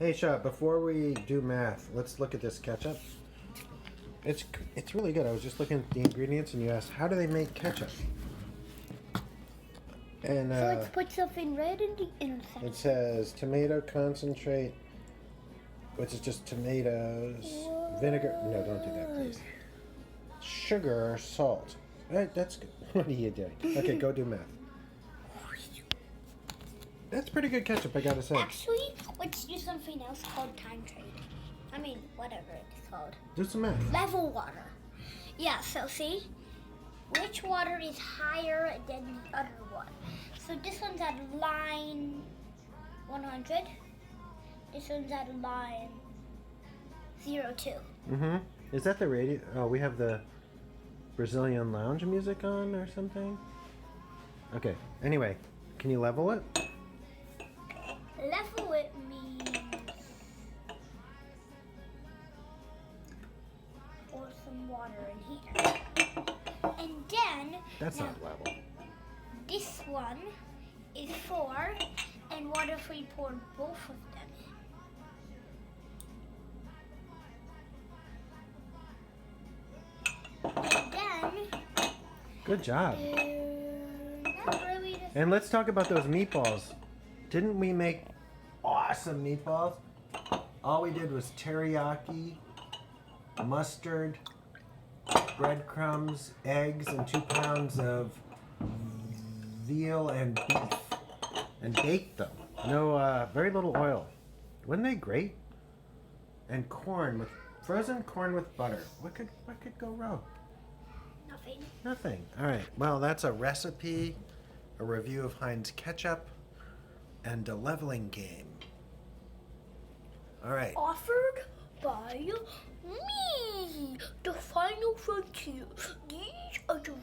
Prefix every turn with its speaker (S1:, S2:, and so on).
S1: Hey, Shaw, before we do math, let's look at this ketchup. It's really good. I was just looking at the ingredients, and you asked, how do they make ketchup? And
S2: So let's put something red in the inside.
S1: it says tomato concentrate, which is just tomatoes, vinegar. No, don't do that, please. Sugar, salt. Right, that's good. What are you doing? Okay, go do math. That's pretty good ketchup, I gotta say.
S2: Actually, let's do something else called time trade. I mean, whatever it's called.
S1: Do some math.
S2: Level water. Yeah, so see? Which water is higher than the other one? So this one's at line 100. This one's at line 02.
S1: Mm-hmm. Is that the radio? Oh, we have the Brazilian lounge music on or something? Okay. Anyway, can you level it?
S2: Level it means pour some water in here. And then
S1: That's
S2: now,
S1: not level.
S2: this one is 4, and what if we poured both of them in? And then
S1: Good job.
S2: not really the
S1: And let's talk about those meatballs. Didn't we make awesome meatballs? All we did was teriyaki, mustard, breadcrumbs, eggs, and 2 pounds of veal and beef, and baked them. No, very little oil. Wasn't they great? And frozen corn with butter. What could go wrong?
S2: nothing.
S1: Nothing. All right. Well, that's a recipe, a review of Heinz Ketchup, and a leveling game. All right.
S2: Offered by me, the final frontier. These are the